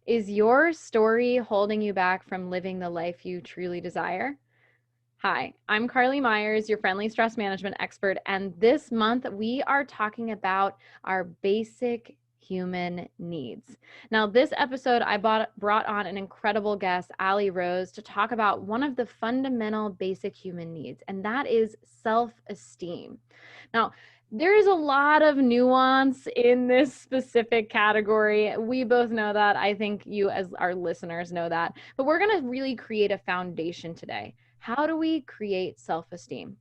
Is your story holding you back from living the life you truly desire? Hi, I'm Carly Myers, your friendly stress management expert, and this month we are talking about our basic human needs. Now, this episode, I brought on an incredible guest, Ali Rose, to talk about one of the fundamental basic human needs, and that is self-esteem. Now, there is a lot of nuance in this specific category. We both know that. I think you, as our listeners, know that. But we're going to really create a foundation today. How do we create self-esteem?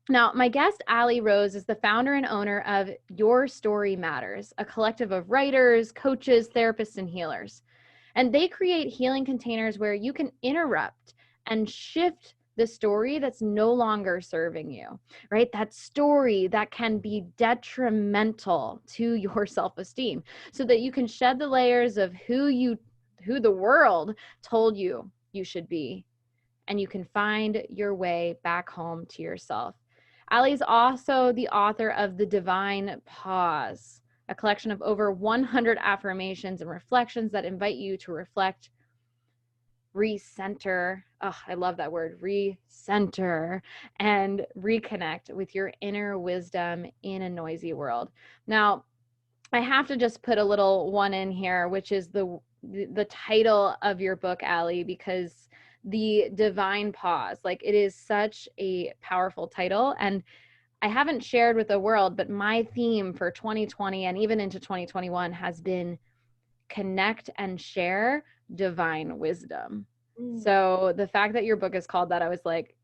Now, my guest, Ali Rose, is the founder and owner of Your Story Matters, a collective of writers, coaches, therapists, and healers. And they create healing containers where you can interrupt and shift the story that's no longer serving you, right? That story that can be detrimental to your self-esteem, so that you can shed the layers of who the world told you you should be, and you can find your way back home to yourself. Ali's also the author of The Divine Pause, a collection of over 100 affirmations and reflections that invite you to reflect, recenter. Oh, I love that word, recenter, and reconnect with your inner wisdom in a noisy world. Now, I have to just put a little one in here, which is the title of your book, Ali, because The Divine Pause, like, it is such a powerful title. And I haven't shared with the world, but my theme for 2020 and even into 2021 has been connect and share divine wisdom. So the fact that your book is called that, I was like,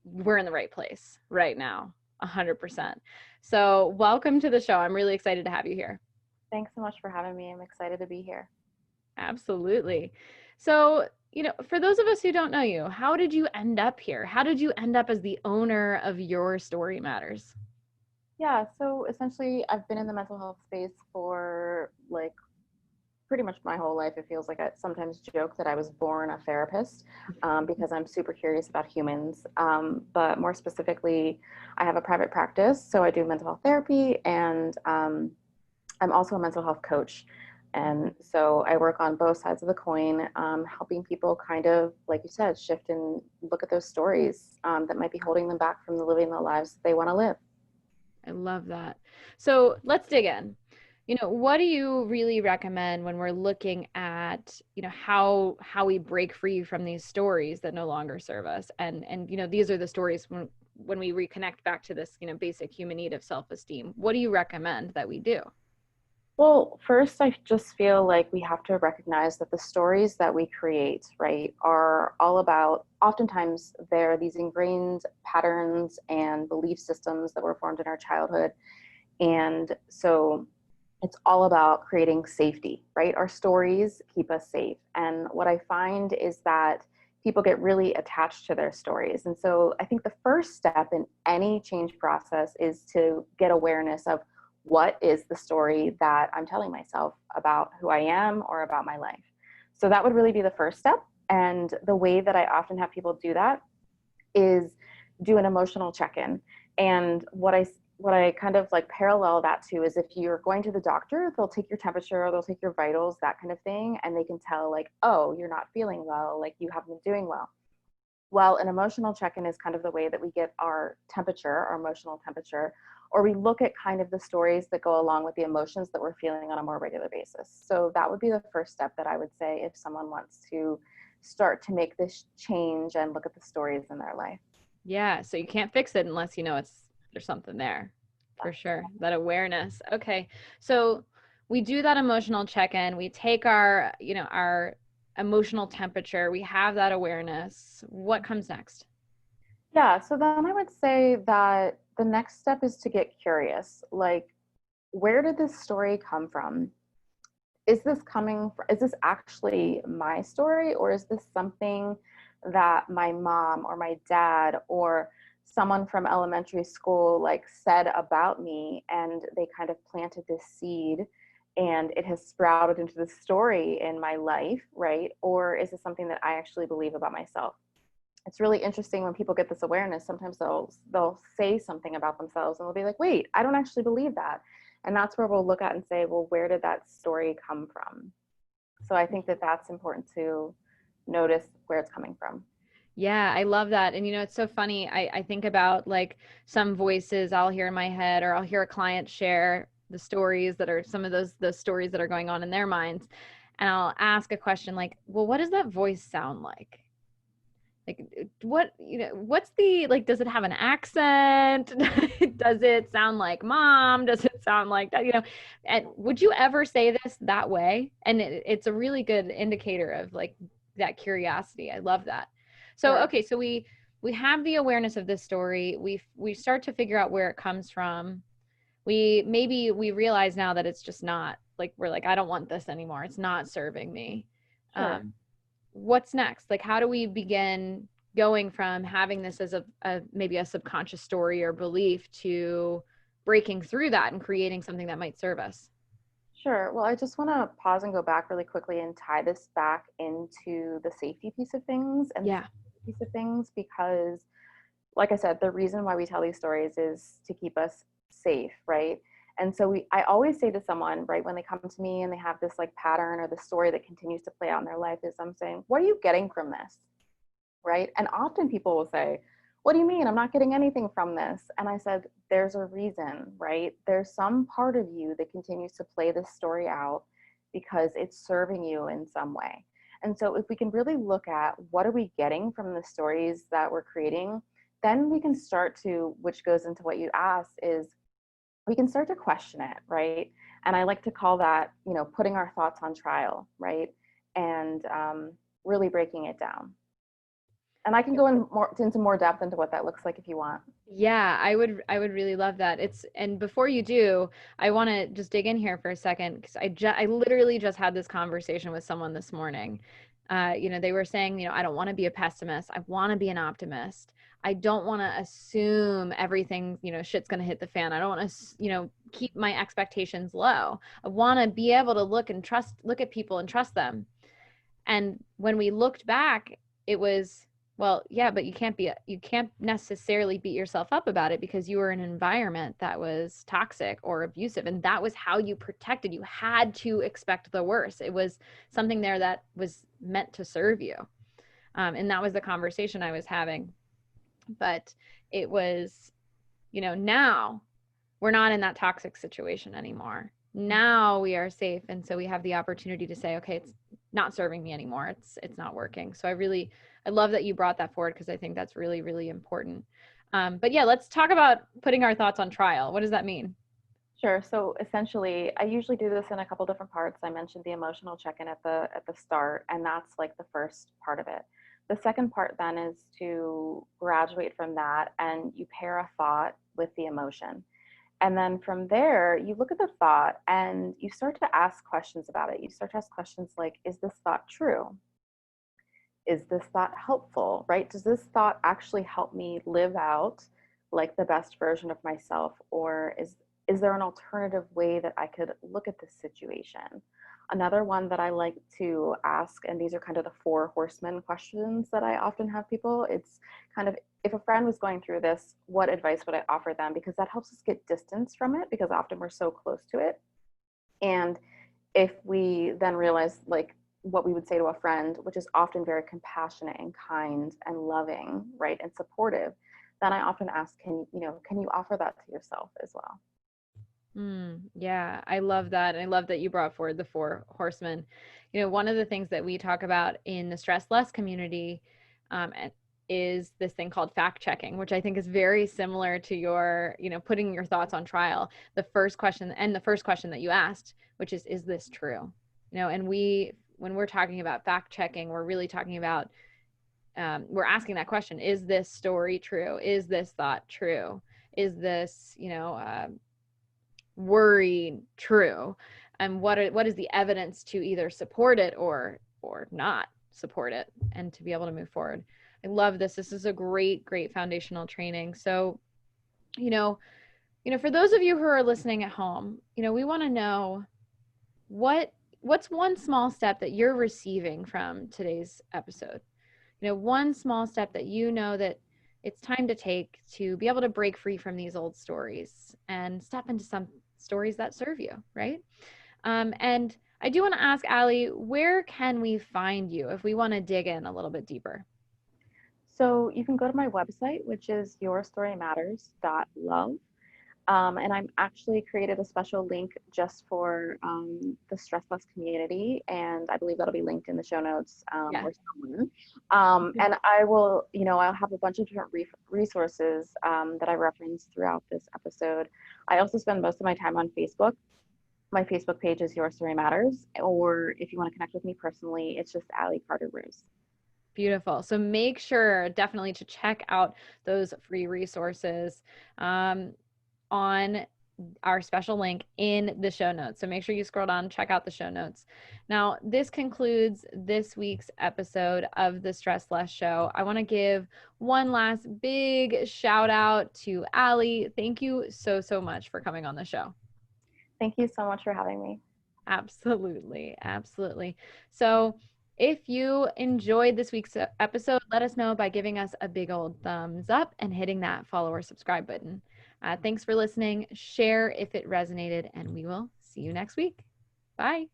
we're in the right place right now, 100%. So welcome to the show. I'm really excited to have you here. Thanks so much for having me. I'm excited to be here. Absolutely. So, for those of us who don't know you, how did you end up here? How did you end up as the owner of Your Story Matters? Yeah, so essentially, I've been in the mental health space for like pretty much my whole life. It feels like I sometimes joke that I was born a therapist because I'm super curious about humans. But more specifically, I have a private practice, so I do mental health therapy, and I'm also a mental health coach. And so I work on both sides of the coin, helping people kind of, like you said, shift and look at those stories that might be holding them back from living the lives that they want to live. I love that. So let's dig in. What do you really recommend when we're looking at, how we break free from these stories that no longer serve us? And these are the stories when we reconnect back to this, basic human need of self-esteem. What do you recommend that we do? Well, first, I just feel like we have to recognize that the stories that we create, right, are all about, oftentimes, they're these ingrained patterns and belief systems that were formed in our childhood. And so it's all about creating safety, right? Our stories keep us safe. And what I find is that people get really attached to their stories. And so I think the first step in any change process is to get awareness of what is the story that I'm telling myself about who I am or about my life. So that would really be the first step. And the way that I often have people do that is do an emotional check-in. And what I kind of like parallel that to is, if you're going to the doctor, they'll take your temperature, they'll take your vitals, that kind of thing, and they can tell, like, oh, you're not feeling well, like you haven't been doing well. Well, an emotional check-in is kind of the way that we get our temperature, our emotional temperature, or we look at kind of the stories that go along with the emotions that we're feeling on a more regular basis. So that would be the first step that I would say if someone wants to start to make this change and look at the stories in their life. Yeah, so you can't fix it unless there's something there, for sure. That awareness. Okay. So we do that emotional check-in. We take our emotional temperature. We have that awareness. What comes next? Yeah, so then I would say that the next step is to get curious. Like, where did this story come from? Is this actually my story, or is this something that my mom or my dad or someone from elementary school like said about me, and they kind of planted this seed and it has sprouted into the story in my life, right? Or is this something that I actually believe about myself? It's really interesting when people get this awareness. Sometimes they'll say something about themselves and they'll be like, wait, I don't actually believe that. And that's where we'll look at and say, well, where did that story come from? So I think that that's important to notice where it's coming from. Yeah, I love that. And it's so funny. I think about like some voices I'll hear in my head, or I'll hear a client share the stories that are some of those stories that are going on in their minds. And I'll ask a question like, well, what does that voice sound like? Like what, what's the like, does it have an accent? Does it sound like mom? Does it sound like that? And would you ever say this that way? And it's a really good indicator of like that curiosity. I love that. So Sure. okay, so we have the awareness of this story. We start to figure out where it comes from. We realize now that it's just not like, we're like, I don't want this anymore. It's not serving me. Sure. What's next? Like, how do we begin going from having this as a maybe a subconscious story or belief to breaking through that and creating something that might serve us? Sure. Well, I just want to pause and go back really quickly and tie this back into the safety piece of things and the Yeah. security piece of things because, like I said, the reason why we tell these stories is to keep us safe, right? And so I always say to someone, right, when they come to me and they have this like pattern or the story that continues to play out in their life, is I'm saying, what are you getting from this? Right? And often people will say, what do you mean? I'm not getting anything from this. And I said, there's a reason, right? There's some part of you that continues to play this story out because it's serving you in some way. And so if we can really look at what are we getting from the stories that we're creating, then we can start to, which goes into what you asked, is we can start to question it, right? And I like to call that, putting our thoughts on trial, right? And really breaking it down. And I can go into more depth into what that looks like if you want. Yeah, I would really love that. And before you do, I want to just dig in here for a second because I literally just had this conversation with someone this morning. They were saying, I don't want to be a pessimist. I want to be an optimist. I don't want to assume everything, shit's going to hit the fan. I don't want to, keep my expectations low. I want to be able to look at people and trust them. And when we looked back, it was, well, yeah, but you can't necessarily beat yourself up about it because you were in an environment that was toxic or abusive. And that was how you protected. You had to expect the worst. It was something there that was meant to serve you. And that was the conversation I was having. But it was, now we're not in that toxic situation anymore. Now we are safe. And so we have the opportunity to say, okay, it's not serving me anymore. It's not working. So I love that you brought that forward because I think that's really, really important. But yeah, let's talk about putting our thoughts on trial. What does that mean? Sure. So essentially, I usually do this in a couple different parts. I mentioned the emotional check-in at the start, and that's like the first part of it. The second part then is to graduate from that and you pair a thought with the emotion. And then from there, you look at the thought and you start to ask questions about it. You start to ask questions like, is this thought true? Is this thought helpful, right? Does this thought actually help me live out like the best version of myself? Or is there an alternative way that I could look at this situation? Another one that I like to ask, and these are kind of the four horsemen questions that I often have people, it's kind of, if a friend was going through this, what advice would I offer them? Because that helps us get distance from it because often we're so close to it. And if we then realize like what we would say to a friend, which is often very compassionate and kind and loving, right, and supportive, then I often ask, can you offer that to yourself as well? Yeah, I love that. And I love that you brought forward the four horsemen. One of the things that we talk about in the Stress Less community is this thing called fact checking, which I think is very similar to your, putting your thoughts on trial. The first question that you asked, which is this true? And when we're talking about fact checking, we're really talking about, we're asking that question, is this story true? Is this thought true? Is this, worry true, and what is the evidence to either support it or not support it, and to be able to move forward. I love this is a great foundational training. So you know for those of you who are listening at home, we want to know what's one small step that you're receiving from today's episode. One small step that that it's time to take to be able to break free from these old stories and step into some stories that serve you, right? And I do want to ask Allie, where can we find you if we want to dig in a little bit deeper? So you can go to my website, which is yourstorymatters.love. And I'm actually created a special link just for the Stress Less community, and I believe that'll be linked in the show notes Yeah. or somewhere. And I will, I'll have a bunch of different resources that I reference throughout this episode. I also spend most of my time on Facebook. My Facebook page is Your Story Matters, or if you want to connect with me personally, it's just Allie Carter Rose. Beautiful. So make sure definitely to check out those free resources on our special link in the show notes. So make sure you scroll down, check out the show notes. Now, this concludes this week's episode of the Stress Less Show. I want to give one last big shout out to Allie. Thank you so, so much for coming on the show. Thank you so much for having me. Absolutely. Absolutely. So, if you enjoyed this week's episode, let us know by giving us a big old thumbs up and hitting that follow or subscribe button. Thanks for listening. Share if it resonated, and we will see you next week. Bye.